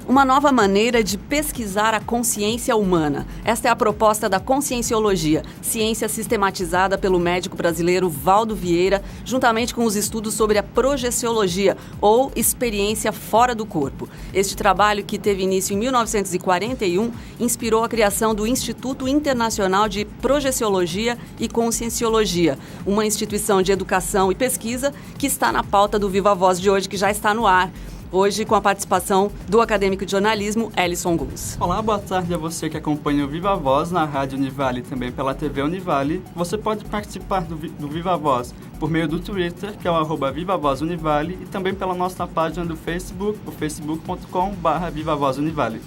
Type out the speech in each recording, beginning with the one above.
uma nova maneira de pesquisar a consciência humana. Esta é a proposta da Conscienciologia, ciência sistematizada pelo médico brasileiro Valdo Vieira, juntamente com os estudos sobre a projeciologia, ou experiência fora do corpo. Este trabalho, que teve início em 1941, inspirou a criação do Instituto Internacional de Projeciologia e Conscienciologia, uma instituição de educação e pesquisa que está na pauta do Viva Voz de hoje, que já está no ar. Hoje, com a participação do acadêmico de jornalismo, Ellison Guns. Olá, boa tarde a você que acompanha o Viva Voz na Rádio Univale e também pela TV Univale. Você pode participar do Viva Voz por meio do Twitter, que é o @VivaVozUnivale, e também pela nossa página do Facebook, o facebook.com/VivaVozUnivale.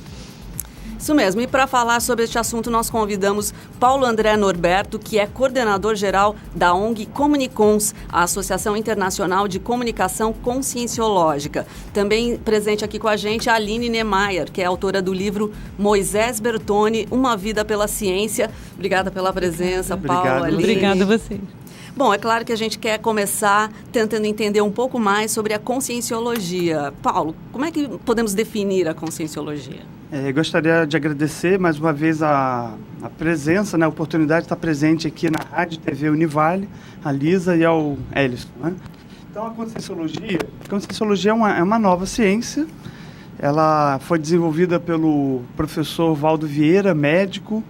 Isso mesmo, e para falar sobre este assunto nós convidamos Paulo André Norberto, que é coordenador geral da ONG Comunicons, a Associação Internacional de Comunicação Conscienciológica. Também presente aqui com a gente a Aline Niemeyer, que é autora do livro Moisés Bertoni, Uma Vida pela Ciência. Obrigada pela presença, Paulo, Aline. Obrigada a vocês. Bom, é claro que a gente quer começar tentando entender um pouco mais sobre a conscienciologia. Paulo, como é que podemos definir a conscienciologia? Gostaria de agradecer mais uma vez a presença, a oportunidade de estar presente aqui na Rádio TV Univale, a Lisa e ao Ellison. Então, a conscienciologia é uma nova ciência. Ela foi desenvolvida pelo professor Valdo Vieira, médico,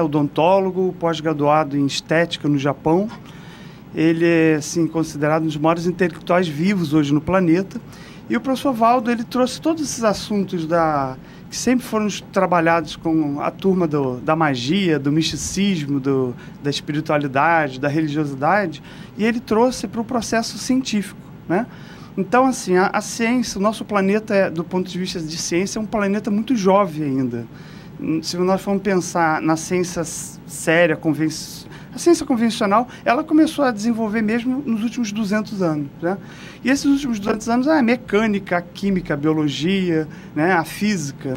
odontólogo, pós-graduado em estética no Japão. Ele é considerado um dos maiores intelectuais vivos hoje no planeta. E o professor Valdo, ele trouxe todos esses assuntos que sempre foram trabalhados com a turma da magia, do misticismo, da espiritualidade, da religiosidade, e ele trouxe para o processo científico, Então, a ciência, o nosso planeta, do ponto de vista de ciência, é um planeta muito jovem ainda. Se nós formos pensar na ciência séria, a ciência convencional, ela começou a desenvolver mesmo nos últimos 200 anos. E esses últimos 200 anos, a mecânica, a química, a biologia, a física,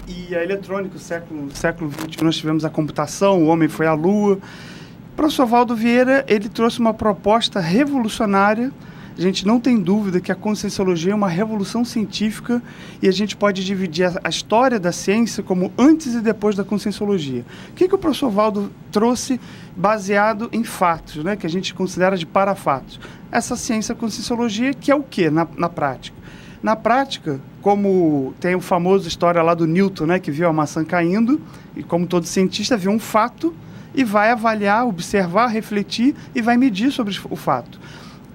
e a eletrônica, século XX, nós tivemos a computação, o homem foi à Lua. O professor Valdo Vieira, ele trouxe uma proposta revolucionária. A gente não tem dúvida que a conscienciologia é uma revolução científica e a gente pode dividir a história da ciência como antes e depois da conscienciologia. O que o professor Valdo trouxe baseado em fatos, que a gente considera de parafatos? Essa ciência, a conscienciologia, que é o quê na prática? Na prática, como tem a famosa história lá do Newton, que viu a maçã caindo, e como todo cientista viu um fato e vai avaliar, observar, refletir e vai medir sobre o fato.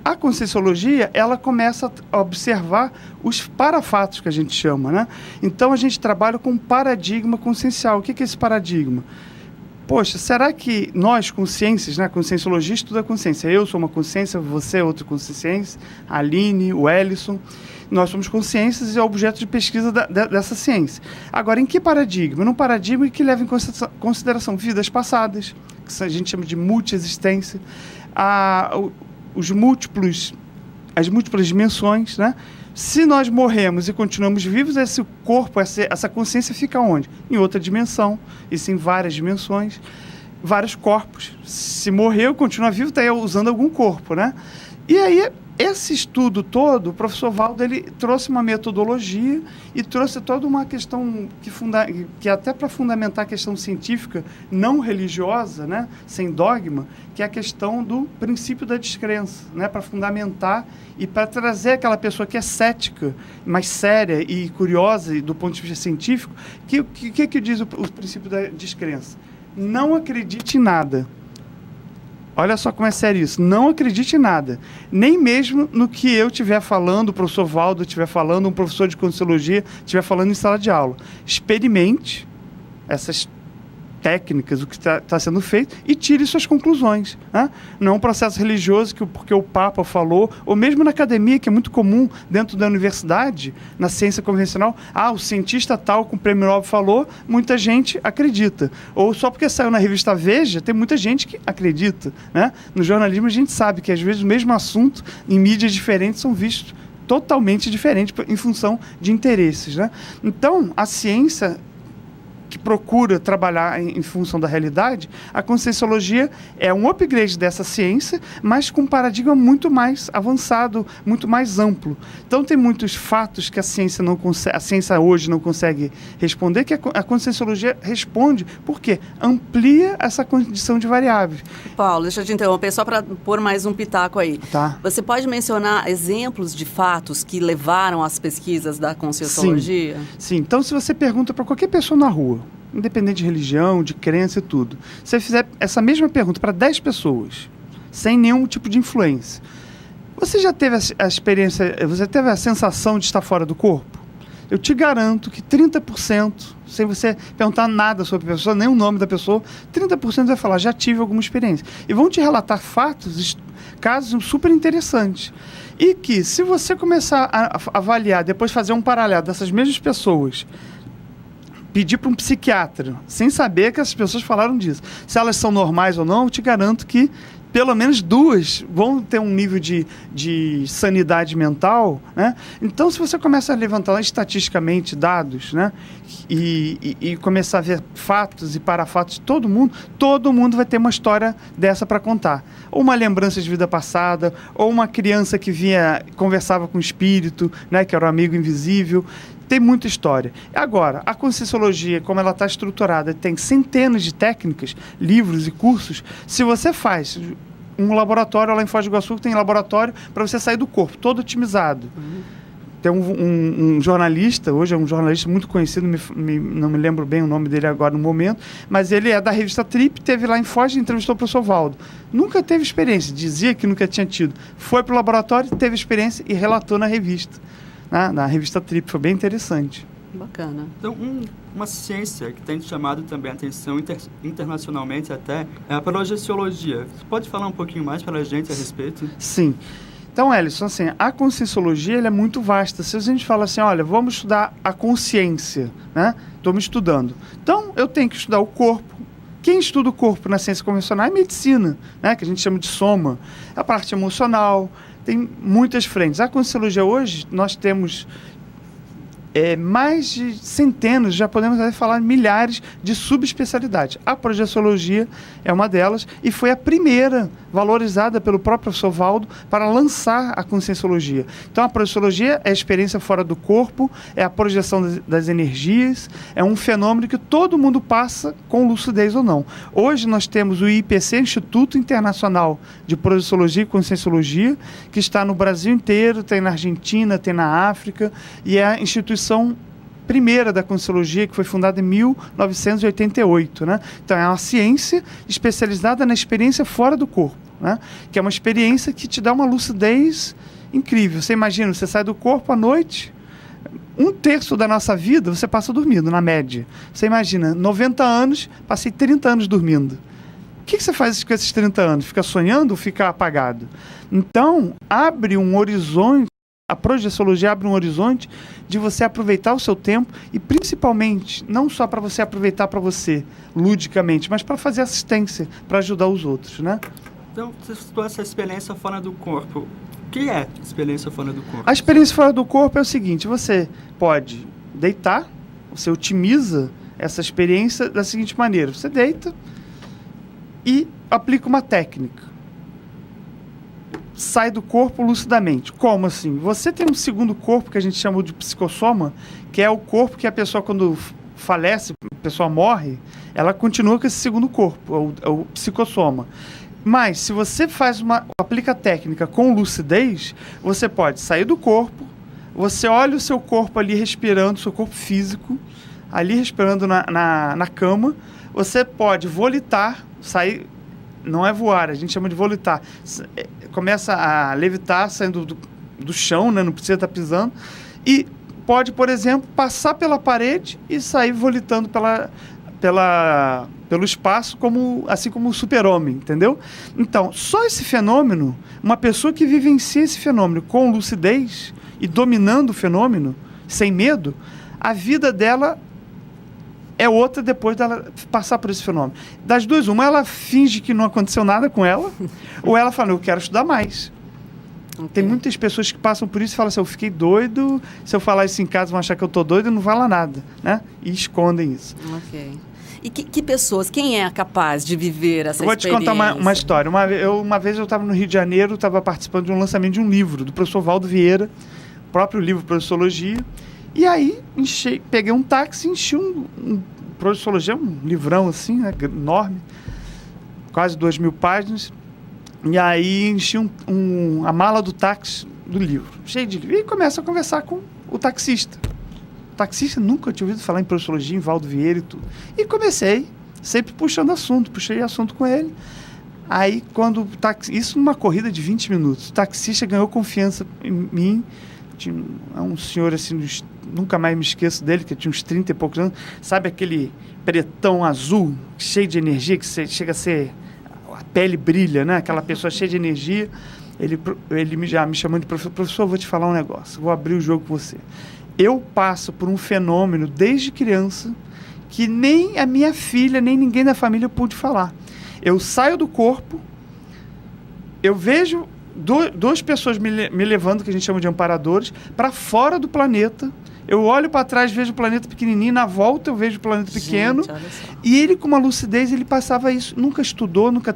A conscienciologia, ela começa a observar os parafatos, que a gente chama, Então, a gente trabalha com um paradigma consciencial. O que é esse paradigma? Poxa, será que nós, consciências, a conscienciologia estuda a consciência. Eu sou uma consciência, você é outra consciência, a Aline, o Ellison. Nós somos consciências e é objeto de pesquisa dessa ciência. Agora, em que paradigma? Num paradigma que leva em consideração vidas passadas, que a gente chama de multiexistência, as múltiplas dimensões, Se nós morremos e continuamos vivos, esse corpo, essa consciência fica onde? Em outra dimensão, isso em várias dimensões, vários corpos. Se morreu, continua vivo, está usando algum corpo, E aí, esse estudo todo, o professor Valdo, ele trouxe uma metodologia e trouxe toda uma questão que até para fundamentar a questão científica não religiosa, sem dogma, que é a questão do princípio da descrença, para fundamentar e para trazer aquela pessoa que é cética, mais séria e curiosa do ponto de vista científico, que diz o princípio da descrença? Não acredite em nada. Olha só como é sério isso. Não acredite em nada. Nem mesmo no que eu estiver falando, o professor Valdo estiver falando, um professor de conscienciologia estiver falando em sala de aula. Experimente essas técnicas, o que está sendo feito, e tire suas conclusões. Não é um processo religioso porque o Papa falou, ou mesmo na academia, que é muito comum dentro da universidade, na ciência convencional, o cientista tal com o prêmio Nobel falou, muita gente acredita. Ou só porque saiu na revista Veja, tem muita gente que acredita. No jornalismo a gente sabe que às vezes o mesmo assunto, em mídias diferentes, são vistos totalmente diferentes em função de interesses. Então, a ciência, que procura trabalhar em função da realidade, a Conscienciologia é um upgrade dessa ciência, mas com um paradigma muito mais avançado, muito mais amplo. Então, tem muitos fatos que a ciência hoje não consegue responder, que a Conscienciologia responde. Por quê? Amplia essa condição de variáveis. Paulo, deixa eu te interromper, só para pôr mais um pitaco aí. Tá. Você pode mencionar exemplos de fatos que levaram às pesquisas da Conscienciologia? Sim. Então, se você pergunta para qualquer pessoa na rua, independente de religião, de crença e tudo, se você fizer essa mesma pergunta para 10 pessoas, sem nenhum tipo de influência, você já teve a experiência, você teve a sensação de estar fora do corpo? Eu te garanto que 30%, sem você perguntar nada sobre a pessoa, nem o nome da pessoa, 30% vai falar, já tive alguma experiência. E vão te relatar fatos, casos super interessantes. E que, se você começar a avaliar, depois fazer um paralelo dessas mesmas pessoas, pedir para um psiquiatra, sem saber que essas pessoas falaram disso, se elas são normais ou não, eu te garanto que pelo menos 2 vão ter um nível de sanidade mental, né? Então, se você começa a levantar estatisticamente dados, né? E começar a ver fatos e parafatos de todo mundo vai ter uma história dessa para contar. Ou uma lembrança de vida passada, ou uma criança que conversava com o espírito, né? Que era um amigo invisível. Tem muita história. Agora, a Conscienciologia, como ela está estruturada, tem centenas de técnicas, livros e cursos. Se você faz um laboratório lá em Foz do Iguaçu, tem laboratório para você sair do corpo, todo otimizado. Tem um jornalista, hoje é um jornalista muito conhecido, não me lembro bem o nome dele agora no momento, mas ele é da revista Trip, teve lá em Foz e entrevistou o professor Valdo. Nunca teve experiência, dizia que nunca tinha tido. Foi para o laboratório, teve experiência e relatou na revista. Na revista Trip, foi bem interessante. Bacana. Então, uma ciência que tem chamado também a atenção internacionalmente até é a projeciologia. Você pode falar um pouquinho mais para a gente a respeito? Sim. Então, Ellison, assim, a Conscienciologia ela é muito vasta. Se a gente fala assim, olha, vamos estudar a consciência, né? Estamos estudando. Então, eu tenho que estudar o corpo. Quem estuda o corpo na ciência convencional é medicina, né? Que a gente chama de soma. A parte emocional, tem muitas frentes. A Conscienciologia hoje, nós temos mais de centenas, já podemos até falar milhares de subespecialidades. A projeciologia é uma delas e foi a primeira valorizada pelo próprio professor Valdo para lançar a Conscienciologia. Então, a projeciologia é a experiência fora do corpo, é a projeção das energias, é um fenômeno que todo mundo passa com lucidez ou não. Hoje nós temos o IPC, Instituto Internacional de Projeciologia e Conscienciologia, que está no Brasil inteiro, tem na Argentina, tem na África, e é a instituição primeira da Conscienciologia, que foi fundada em 1988, né? Então, é uma ciência especializada na experiência fora do corpo, né? Que é uma experiência que te dá uma lucidez incrível. Você imagina, você sai do corpo à noite, 1/3 da nossa vida você passa dormindo, na média. Você imagina, 90 anos, passei 30 anos dormindo. O que você faz com esses 30 anos? Fica sonhando ou fica apagado? Então, abre um horizonte. A projeciologia abre um horizonte de você aproveitar o seu tempo e, principalmente, não só para você aproveitar para você, ludicamente, mas para fazer assistência, para ajudar os outros, né? Então, você citou essa experiência fora do corpo. O que é experiência fora do corpo? A experiência fora do corpo é o seguinte, você pode deitar, você otimiza essa experiência da seguinte maneira, você deita e aplica uma técnica. Sai do corpo lucidamente. Como assim? Você tem um segundo corpo que a gente chama de psicossoma, que é o corpo que a pessoa, quando falece, a pessoa morre, ela continua com esse segundo corpo, o psicossoma. Mas, se você aplica a técnica com lucidez, você pode sair do corpo, você olha o seu corpo ali respirando, seu corpo físico, ali respirando na cama, você pode volitar, sair. Não é voar, a gente chama de volitar. Começa a levitar, saindo do chão, né? Não precisa estar pisando. E pode, por exemplo, passar pela parede e sair volitando pelo espaço, assim como o super-homem, entendeu? Então, só esse fenômeno, uma pessoa que vivencia esse fenômeno com lucidez e dominando o fenômeno, sem medo, a vida dela é outra depois dela passar por esse fenômeno. Das duas, uma, ela finge que não aconteceu nada com ela, ou ela fala, eu quero estudar mais. Okay. Tem muitas pessoas que passam por isso e falam assim, eu fiquei doido, se eu falar isso em casa vão achar que eu tô doido e não fala nada, né? E escondem isso. Ok. E que pessoas, quem é capaz de viver essa experiência? Eu vou te contar uma história. Uma vez eu estava no Rio de Janeiro, estava participando de um lançamento de um livro do professor Valdo Vieira, o próprio livro Projeciologia, e aí peguei um táxi e enchi Projeciologia, um livrão assim, né, enorme, quase 2.000 páginas, e aí enchi a mala do táxi do livro, cheio de livro, e começo a conversar com o taxista. O taxista nunca tinha ouvido falar em Projeciologia, em Valdo Vieira e tudo. E comecei, sempre puxei assunto com ele. Aí, isso numa corrida de 20 minutos, o taxista ganhou confiança em mim. Tinha um senhor assim, nunca mais me esqueço dele, que tinha uns 30 e poucos anos. Sabe aquele pretão azul, cheio de energia, que chega a ser... A pele brilha, né? Aquela pessoa cheia de energia. Ele já me chamou de professor. Professor, eu vou te falar um negócio, vou abrir o jogo com você. Eu passo por um fenômeno desde criança que nem a minha filha, nem ninguém da família pôde falar. Eu saio do corpo, eu vejo duas pessoas me levando, que a gente chama de amparadores, para fora do planeta. Eu olho para trás, vejo o planeta pequenininho, na volta eu vejo o planeta pequeno. Gente, e ele, com uma lucidez, ele passava isso. Nunca estudou, nunca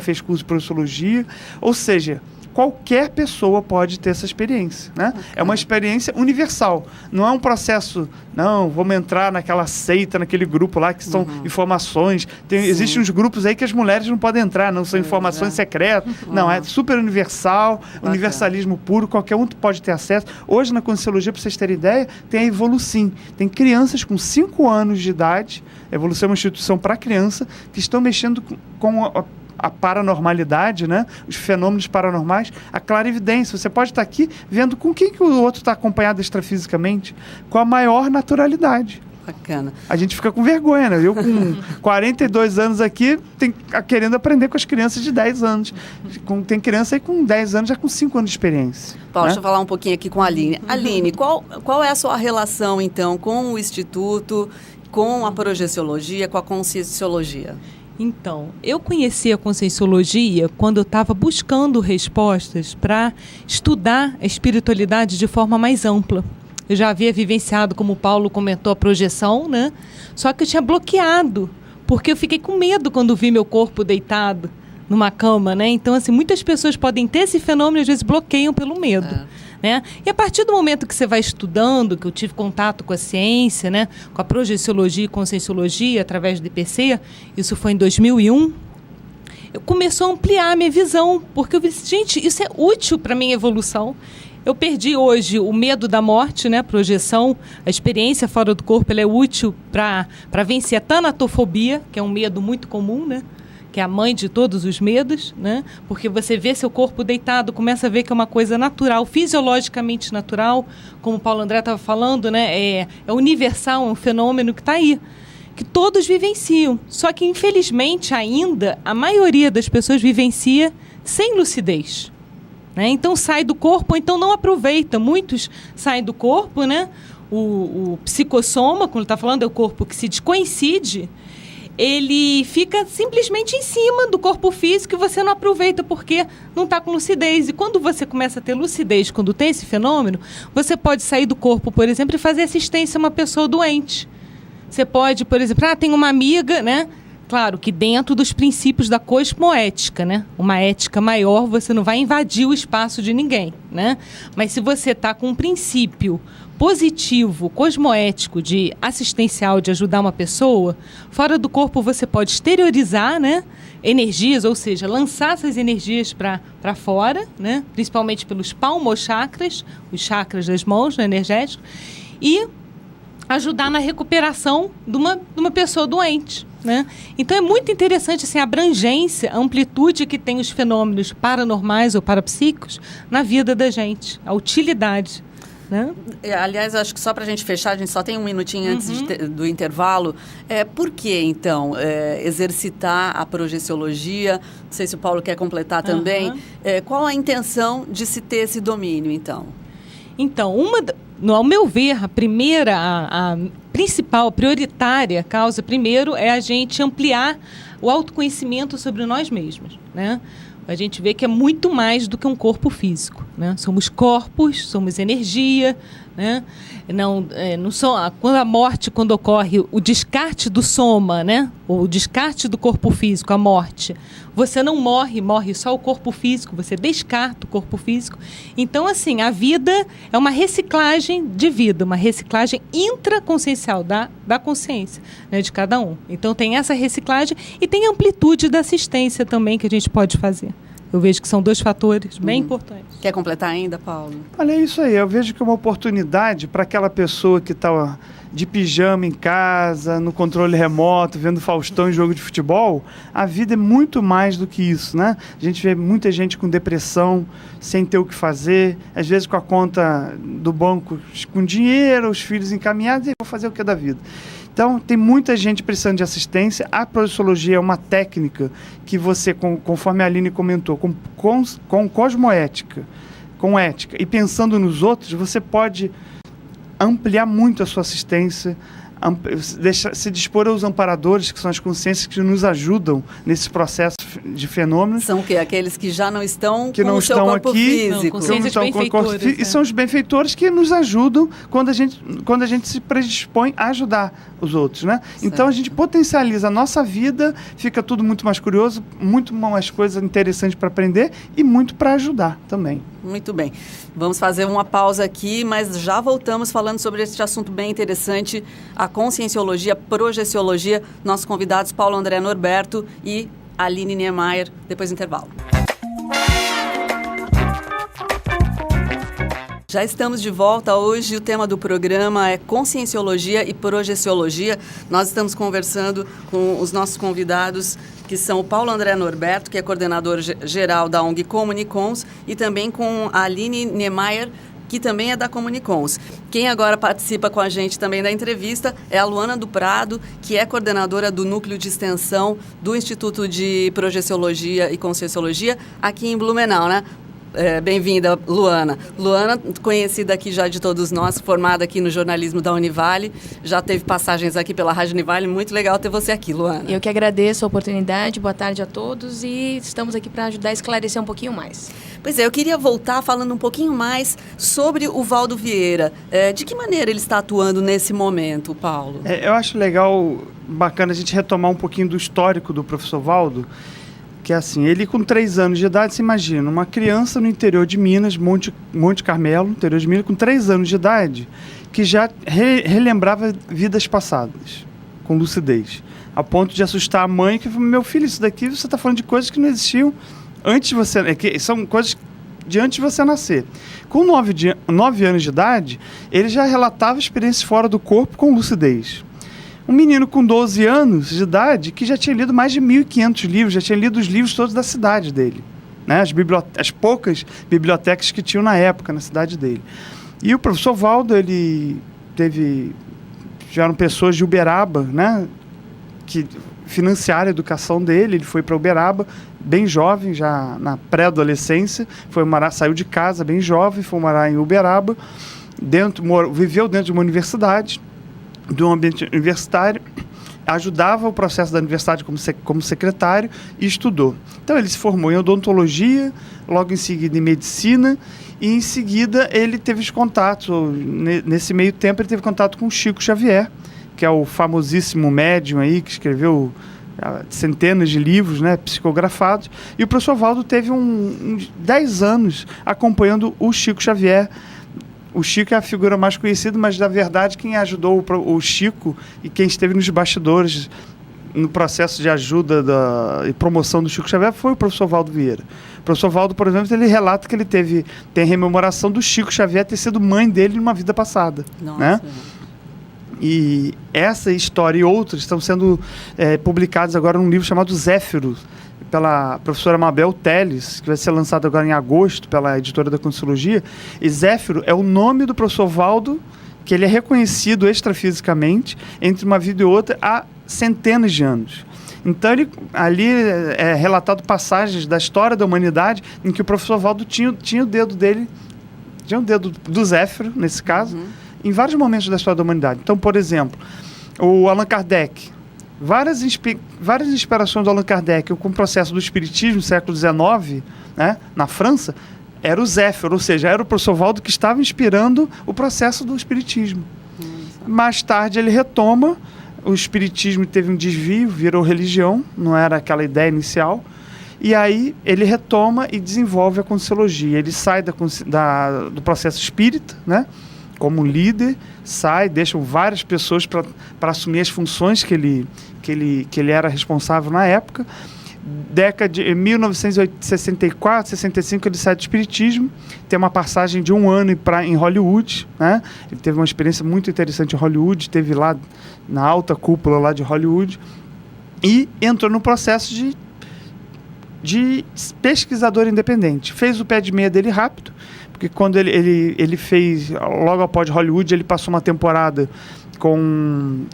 fez curso de Projeciologia. Ou seja, qualquer pessoa pode ter essa experiência, né? Okay. É uma experiência universal. Não é um processo, não, vamos entrar naquela seita, naquele grupo lá que são informações. Existem uns grupos aí que as mulheres não podem entrar, não são informações secretas. Não, é super universal, universalismo puro, qualquer um pode ter acesso. Hoje, na Conscienciologia, para vocês terem ideia, tem a Evolucim. Tem crianças com 5 anos de idade, a Evolucim é uma instituição para criança, que estão mexendo com a paranormalidade, né? Os fenômenos paranormais, a clarividência. Você pode estar aqui vendo com quem que o outro está acompanhado extrafisicamente, com a maior naturalidade. Bacana. A gente fica com vergonha, né? Eu com 42 anos aqui, querendo aprender com as crianças de 10 anos. Tem criança aí com 10 anos, já com 5 anos de experiência. Paulo, deixa eu falar um pouquinho aqui com a Aline. Aline, qual é a sua relação, então, com o Instituto, com a Projeciologia, com a Conscienciologia? Então, eu conheci a Conscienciologia quando eu estava buscando respostas para estudar a espiritualidade de forma mais ampla. Eu já havia vivenciado, como o Paulo comentou, a projeção, né? Só que eu tinha bloqueado, porque eu fiquei com medo quando vi meu corpo deitado numa cama, né? Então, assim, muitas pessoas podem ter esse fenômeno e às vezes bloqueiam pelo medo. Né? E a partir do momento que você vai estudando, que eu tive contato com a ciência, né, com a Projeciologia e Conscienciologia através do IPC, isso foi em 2001, eu comecei a ampliar a minha visão, porque eu disse, gente, isso é útil para a minha evolução. Eu perdi hoje o medo da morte, né, projeção, a experiência fora do corpo, ela é útil para vencer a tanatofobia, que é um medo muito comum, né? Que é a mãe de todos os medos, né? Porque você vê seu corpo deitado, começa a ver que é uma coisa natural, fisiologicamente natural, como o Paulo André estava falando, né? É universal, é um fenômeno que está aí, que todos vivenciam. Só que, infelizmente, ainda, a maioria das pessoas vivencia sem lucidez. Né? Então, sai do corpo, ou então não aproveita. Muitos saem do corpo, né? O psicossoma, como ele está falando, é o corpo que se descoincide, ele fica simplesmente em cima do corpo físico e você não aproveita porque não está com lucidez. E quando você começa a ter lucidez, quando tem esse fenômeno, você pode sair do corpo, por exemplo, e fazer assistência a uma pessoa doente. Você pode, por exemplo, tem uma amiga, né? Claro que dentro dos princípios da cosmoética, né? Uma ética maior, você não vai invadir o espaço de ninguém, né? Mas se você está com um princípio positivo, cosmoético, de assistencial, de ajudar uma pessoa, fora do corpo você pode exteriorizar, né, energias, ou seja, lançar essas energias para fora, né, principalmente pelos palmochakras, os chakras das mãos, né, energéticos, e ajudar na recuperação de uma pessoa doente. Né? Então é muito interessante assim, a abrangência, a amplitude que tem os fenômenos paranormais ou parapsíquicos na vida da gente, a utilidade. Né? Aliás, acho que só para a gente fechar, a gente só tem um minutinho antes do intervalo. Por que, então, exercitar a projeciologia? Não sei se o Paulo quer completar também. Qual a intenção de se ter esse domínio, então? Então, ao meu ver, a primeira, a principal, prioritária causa, primeiro, é a gente ampliar o autoconhecimento sobre nós mesmos, né? a gente vê que é muito mais do que um corpo físico, né? Somos corpos, somos energia, né? Não só quando ocorre o descarte do soma, né? O descarte do corpo físico, a morte, você não morre só o corpo físico, você descarta o corpo físico. Então, assim, a vida é uma reciclagem de vida, uma reciclagem intraconsciencial da consciência, né, de cada um. Então, tem essa reciclagem e tem a amplitude da assistência também que a gente pode fazer. Eu vejo que são 2 fatores bem importantes. Quer completar ainda, Paulo? Olha, é isso aí. Eu vejo que é uma oportunidade para aquela pessoa que está de pijama em casa, no controle remoto, vendo Faustão em jogo de futebol. A vida é muito mais do que isso, né? A gente vê muita gente com depressão, sem ter o que fazer, às vezes com a conta do banco com dinheiro, os filhos encaminhados, e vou fazer o que da vida? Então, tem muita gente precisando de assistência. A projeciologia é uma técnica que você, conforme a Aline comentou, com cosmoética, com ética e pensando nos outros, você pode ampliar muito a sua assistência, se dispor aos amparadores, que são as consciências que nos ajudam nesse processo de fenômenos. São o quê? Aqueles que já não estão que com não o seu estão corpo aqui, físico. E são os benfeitores que nos ajudam quando a gente se predispõe a ajudar os outros, né? Certo. Então a gente potencializa a nossa vida, fica tudo muito mais curioso, muito mais coisas interessantes para aprender e muito para ajudar também. Muito bem. Vamos fazer uma pausa aqui, mas já voltamos falando sobre este assunto bem interessante, a conscienciologia, projeciologia. Nossos convidados, Paulo André Norberto e Aline Niemeyer, depois do intervalo. Já estamos de volta. Hoje o tema do programa é conscienciologia e projeciologia. Nós estamos conversando com os nossos convidados, que são o Paulo André Norberto, que é coordenador geral da ONG Comunicons, e também com a Aline Niemeyer, que também é da Comunicons. Quem agora participa com a gente também da entrevista é a Luana do Prado, que é coordenadora do Núcleo de Extensão do Instituto de Projeciologia e Conscienciologia aqui em Blumenau, né? Bem-vinda, Luana. Luana, conhecida aqui já de todos nós, formada aqui no jornalismo da Univale, já teve passagens aqui pela Rádio Univale, muito legal ter você aqui, Luana. Eu que agradeço a oportunidade, boa tarde a todos e estamos aqui para ajudar a esclarecer um pouquinho mais. Pois é, eu queria voltar falando um pouquinho mais sobre o Valdo Vieira. De que maneira ele está atuando nesse momento, Paulo? Eu acho legal, bacana a gente retomar um pouquinho do histórico do professor Valdo, que é assim, ele com 3 anos de idade, você imagina, uma criança no interior de Minas, Monte Carmelo, interior de Minas, com 3 anos de idade, que já relembrava vidas passadas, com lucidez, a ponto de assustar a mãe, que falou, meu filho, isso daqui você está falando de coisas que não existiam antes de você, que são coisas de antes de você nascer. Com 9 anos de idade, ele já relatava experiências fora do corpo com lucidez. Um menino com 12 anos de idade que já tinha lido mais de 1.500 livros, já tinha lido os livros todos da cidade dele, né? As poucas bibliotecas que tinham na época na cidade dele. E o professor Valdo, ele tiveram pessoas de Uberaba, né, que financiaram a educação dele. Ele foi para Uberaba bem jovem, já na pré-adolescência, saiu de casa bem jovem, foi morar em Uberaba, viveu dentro de uma universidade, de um ambiente universitário, ajudava o processo da universidade como secretário e estudou. Então ele se formou em odontologia, logo em seguida em medicina, e em seguida ele teve contato, nesse meio tempo ele teve contato com o Chico Xavier, que é o famosíssimo médium aí, que escreveu centenas de livros, né, psicografados, e o professor Valdo teve uns 10 anos acompanhando o Chico Xavier. O Chico é a figura mais conhecida, mas, na verdade, quem ajudou o Chico e quem esteve nos bastidores no processo de ajuda e promoção do Chico Xavier foi o professor Valdo Vieira. O professor Valdo, por exemplo, ele relata que ele tem rememoração do Chico Xavier ter sido mãe dele numa vida passada. Nossa. Né? E essa história e outras estão sendo publicadas agora num livro chamado Zéfiro, pela professora Mabel Teles, que vai ser lançado agora em agosto pela editora da Conscienciologia. E Zéfiro é o nome do professor Valdo, que ele é reconhecido extrafisicamente entre uma vida e outra há centenas de anos. Então, ali é relatado passagens da história da humanidade em que o professor Valdo tinha o dedo dele, tinha o dedo do Zéfiro, nesse caso, em vários momentos da história da humanidade. Então, por exemplo, o Allan Kardec várias inspirações do Allan Kardec com o processo do espiritismo no século XIX, né, na França, era o Zéfiro, ou seja, era o professor Valdo que estava inspirando o processo do espiritismo. Mais tarde ele retoma, o espiritismo teve um desvio, virou religião, não era aquela ideia inicial, e aí ele retoma e desenvolve a Conscienciologia. Ele sai do processo espírita, né, como líder, deixam várias pessoas para assumir as funções que ele era responsável na época. Década de 1964, 65, ele sai do espiritismo, tem uma passagem de 1 ano em Hollywood, né? Ele teve uma experiência muito interessante em Hollywood, esteve lá na alta cúpula lá de Hollywood e entrou no processo de pesquisador independente. Fez o pé de meia dele rápido, porque quando ele fez, logo após Hollywood, ele passou uma temporada com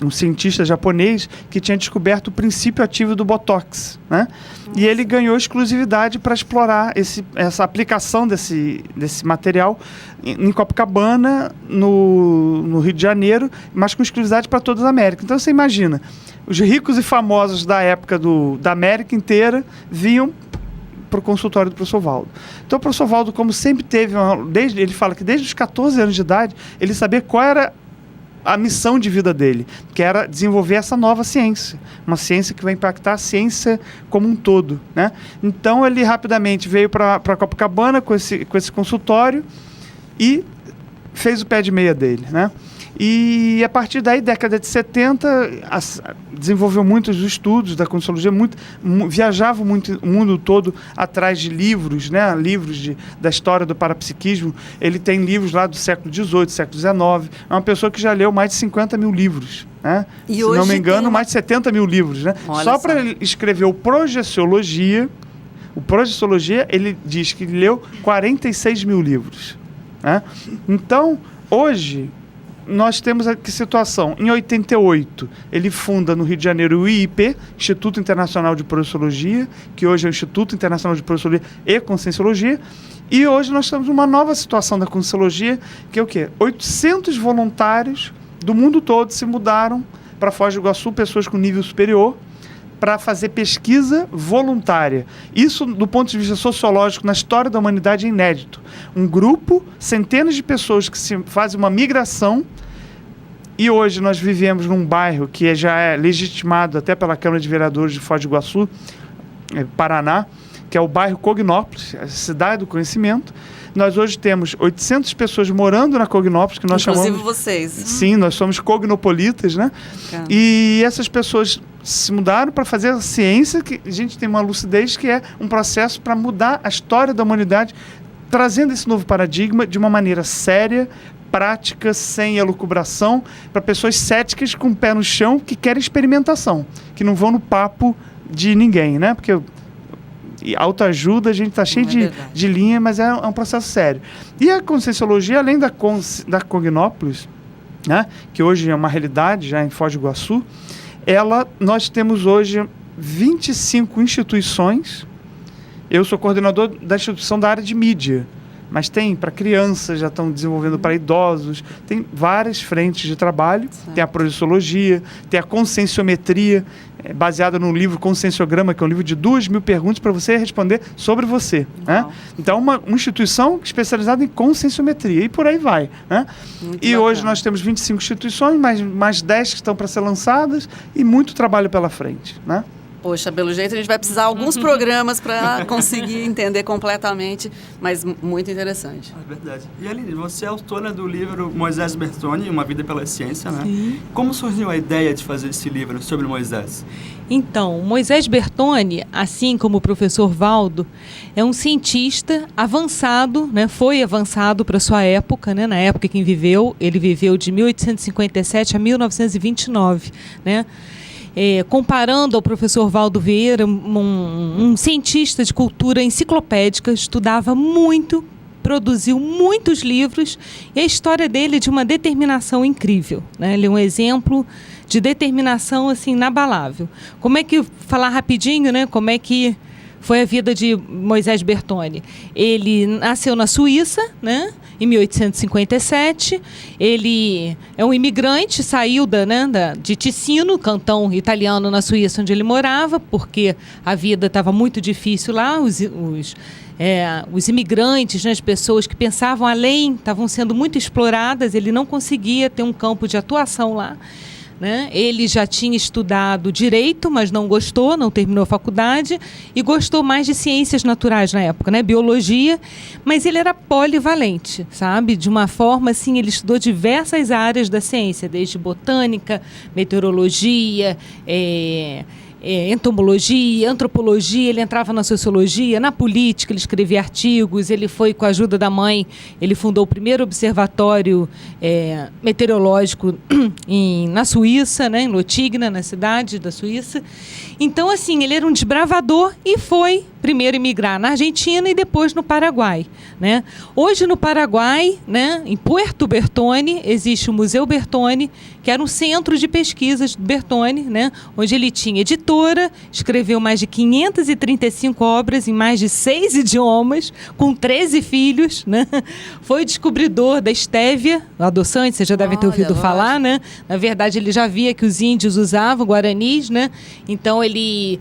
um cientista japonês que tinha descoberto o princípio ativo do Botox, né? E ele ganhou exclusividade para explorar essa aplicação desse material em Copacabana, no Rio de Janeiro, mas com exclusividade para toda a América. Então você imagina, os ricos e famosos da época da América inteira vinham para o consultório do professor Valdo. Então o professor Valdo, como sempre teve, ele fala que desde os 14 anos de idade, ele sabia qual era a missão de vida dele, que era desenvolver essa nova ciência, uma ciência que vai impactar a ciência como um todo, né? Então ele rapidamente veio para Copacabana com esse consultório e fez o pé de meia dele, né? E a partir daí, década de 70, desenvolveu muitos estudos da Conscienciologia, viajava muito o mundo todo atrás de livros, né? Livros da história do parapsiquismo. Ele tem livros lá do século XVIII, século XIX. É uma pessoa que já leu mais de 50 mil livros, né? E se não me engano, mais de 70 mil livros, né? Só para ele escrever o Projeciologia, ele diz que ele leu 46 mil livros, né? Então, hoje nós temos a situação. Em 88, ele funda no Rio de Janeiro o IIP, Instituto Internacional de Projeciologia, que hoje é o Instituto Internacional de Projeciologia e Conscienciologia. E hoje nós temos uma nova situação da Conscienciologia, que é o quê? 800 voluntários do mundo todo se mudaram para Foz do Iguaçu, pessoas com nível superior, para fazer pesquisa voluntária. Isso, do ponto de vista sociológico, na história da humanidade, é inédito. Um grupo, centenas de pessoas que fazem uma migração, e hoje nós vivemos num bairro que já é legitimado até pela Câmara de Vereadores de Foz do Iguaçu, Paraná, que é o bairro Cognópolis, a cidade do conhecimento. Nós hoje temos 800 pessoas morando na Cognópolis, que nós Inclusive chamamos... vocês. Sim, nós somos cognopolitas, né? E essas pessoas se mudaram para fazer a ciência, que a gente tem uma lucidez que é um processo para mudar a história da humanidade, trazendo esse novo paradigma de uma maneira séria, prática, sem elucubração, para pessoas céticas com o pé no chão, que querem experimentação, que não vão no papo de ninguém, né? Porque autoajuda, a gente está cheio de linha, mas é um processo sério. E a Conscienciologia, além da Cognópolis, né, que hoje é uma realidade já em Foz do Iguaçu, nós temos hoje 25 instituições. Eu sou coordenador da instituição da área de mídia, mas tem para crianças, já estão desenvolvendo para idosos, tem várias frentes de trabalho, certo. Tem a Projeciologia, tem a Conscienciometria, baseada no livro Conscienciograma, que é um livro de 2.000 perguntas para você responder sobre você, né? Então, uma instituição especializada em conscienciometria, e por aí vai, né? E bacana. Hoje nós temos 25 instituições, mais 10 que estão para ser lançadas, e muito trabalho pela frente, né? Poxa, pelo jeito a gente vai precisar de alguns programas para conseguir entender completamente, mas muito interessante. É verdade. E Aline, você é autora do livro Moisés Bertoni, Uma Vida pela Ciência, né? Sim. Como surgiu a ideia de fazer esse livro sobre Moisés? Então, Moisés Bertoni, assim como o professor Valdo, é um cientista avançado, né? Foi avançado para sua época, né? Na época em que ele viveu de 1857 a 1929, né? Comparando ao professor Valdo Vieira, um cientista de cultura enciclopédica, estudava muito, produziu muitos livros, e a história dele é de uma determinação incrível, né? Ele é um exemplo de determinação assim inabalável. Falar rapidinho, né? Como é que foi a vida de Moisés Bertoni. Ele nasceu na Suíça, né, em 1857. Ele é um imigrante, saiu de Ticino, cantão italiano na Suíça, onde ele morava, porque a vida estava muito difícil lá. Os imigrantes, né, as pessoas que pensavam além, estavam sendo muito exploradas. Ele não conseguia ter um campo de atuação lá, né? Ele já tinha estudado Direito, mas não gostou, não terminou a faculdade, e gostou mais de ciências naturais na época, né? Biologia, mas ele era polivalente, sabe? De uma forma assim, ele estudou diversas áreas da ciência, desde botânica, meteorologia, entomologia, antropologia. Ele entrava na sociologia, na política, ele escrevia artigos. Ele foi, com a ajuda da mãe, ele fundou o primeiro observatório meteorológico na Suíça, né, em Lotigna, na cidade da Suíça. Então, assim, ele era um desbravador e foi primeiro emigrar na Argentina e depois no Paraguai, né? Hoje no Paraguai, né, em Puerto Bertoni, existe o Museu Bertoni, que era um centro de pesquisas do Bertoni, né, onde ele tinha editora, escreveu mais de 535 obras em mais de 6 idiomas, com 13 filhos, né? Foi descobridor da estévia, adoçante, vocês já devem ter ouvido falar, né? Na verdade, ele já via que os índios usavam guaranis, né? Então, ele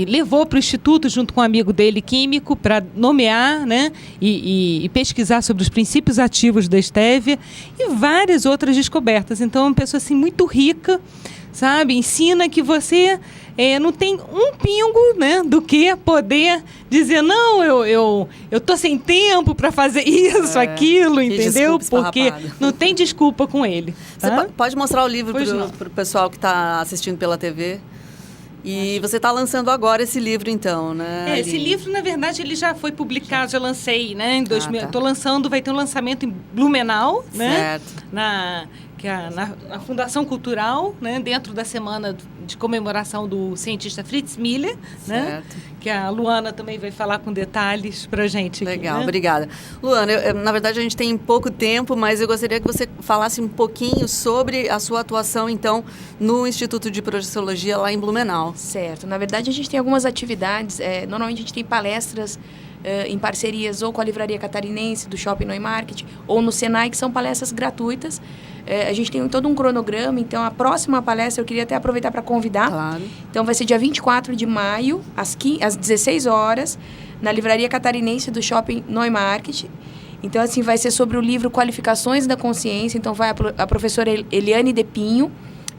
levou para o Instituto, junto com um amigo dele, químico, para nomear, né, e pesquisar sobre os princípios ativos da estévia e várias outras descobertas. Então, é uma pessoa assim, muito rica, sabe? Ensina que você não tem um pingo, né, do que poder dizer, não, eu tô sem tempo para fazer isso, aquilo, entendeu? Porque não tem desculpa com ele. Tá? Você pode mostrar o livro para o pessoal que está assistindo pela TV? E você está lançando agora esse livro, então, né? Esse livro, na verdade, ele já foi publicado, já lancei, né? Em 2000. Estou lançando, vai ter um lançamento em Blumenau, né? Certo. Na Fundação Cultural, né? Dentro da semana de comemoração do cientista Fritz Miller, né? Que a Luana também vai falar com detalhes para a gente. Legal, aqui, né? Obrigada. Luana, na verdade a gente tem pouco tempo, mas eu gostaria que você falasse um pouquinho sobre a sua atuação, então, no Instituto de Projeciologia lá em Blumenau. Certo. Na verdade, a gente tem algumas atividades, normalmente a gente tem palestras em parcerias ou com a Livraria Catarinense do Shopping Neumarkt ou no Senai, que são palestras gratuitas. A gente tem todo um cronograma, então a próxima palestra eu queria até aproveitar para convidar. Claro. Então vai ser dia 24 de maio, às 16 horas, na Livraria Catarinense do Shopping Neumarkt. Então, assim, vai ser sobre o livro Qualificações da Consciência. Então, vai a professora Eliane Depinho,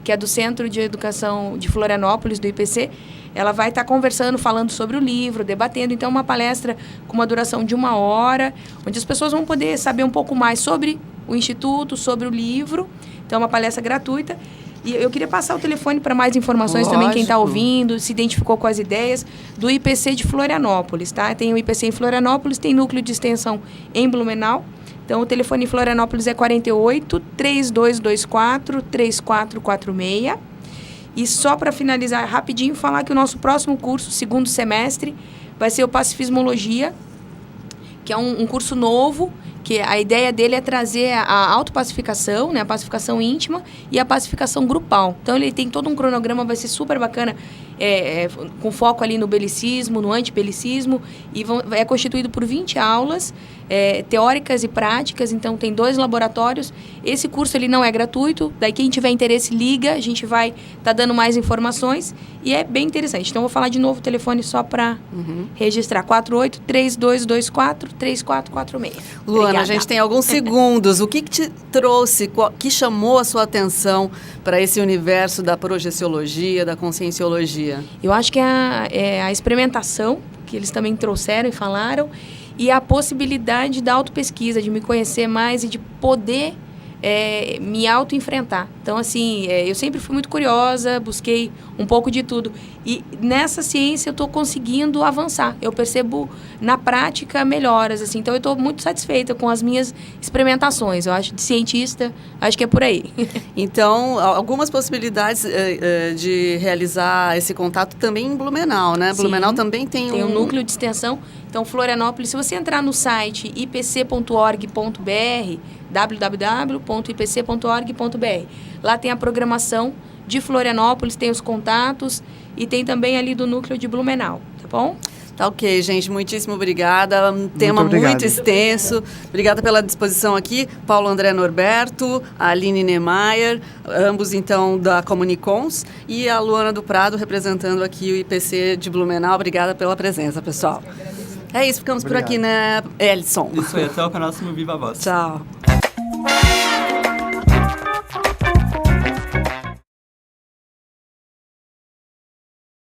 que é do Centro de Educação de Florianópolis, do IPC. Ela vai estar conversando, falando sobre o livro, debatendo. Então, uma palestra com uma duração de 1 hora, onde as pessoas vão poder saber um pouco mais sobre o Instituto, sobre o livro. Então, é uma palestra gratuita. E eu queria passar o telefone para mais informações. Lógico. Também, quem está ouvindo, se identificou com as ideias, do IPC de Florianópolis, tá? Tem o IPC em Florianópolis, tem núcleo de extensão em Blumenau. Então, o telefone em Florianópolis é 48-3224-3446. E só para finalizar rapidinho, falar que o nosso próximo curso, segundo semestre, vai ser o Pacifismologia, que é um curso novo, que a ideia dele é trazer a autopacificação, né, a pacificação íntima e a pacificação grupal. Então, ele tem todo um cronograma, vai ser super bacana, com foco ali no belicismo, no antibelicismo, e é constituído por 20 aulas, teóricas e práticas. Então, tem 2 laboratórios. Esse curso ele não é gratuito, daí quem tiver interesse liga, a gente vai estar dando mais informações, e é bem interessante. Então, vou falar de novo o telefone só para registrar, 48-3224-3446. Luana, a gente tem alguns segundos. O que te trouxe, que chamou a sua atenção para esse universo da projeciologia, da conscienciologia? Eu acho que é a experimentação, que eles também trouxeram e falaram, e a possibilidade da autopesquisa, de me conhecer mais e de poder me auto-enfrentar. Então, assim, eu sempre fui muito curiosa, busquei um pouco de tudo. E nessa ciência eu estou conseguindo avançar. Eu percebo na prática melhoras, assim. Então, eu estou muito satisfeita com as minhas experimentações. Eu acho, de cientista, acho que é por aí. Então, algumas possibilidades de realizar esse contato também em Blumenau, né? Sim. Blumenau também tem um núcleo de extensão. Então, Florianópolis, se você entrar no site ipc.org.br, www.ipc.org.br, lá tem a programação de Florianópolis, tem os contatos e tem também ali do núcleo de Blumenau, tá bom? Tá ok, gente. Muitíssimo obrigada. Um tema muito extenso. Obrigada pela disposição aqui. Paulo André Norberto, a Aline Niemeyer, ambos, então, da Comunicons, e a Luana do Prado, representando aqui o IPC de Blumenau. Obrigada pela presença, pessoal. É isso, ficamos por aqui, né, Elson? Isso aí, até o próximo Viva Voz. Tchau.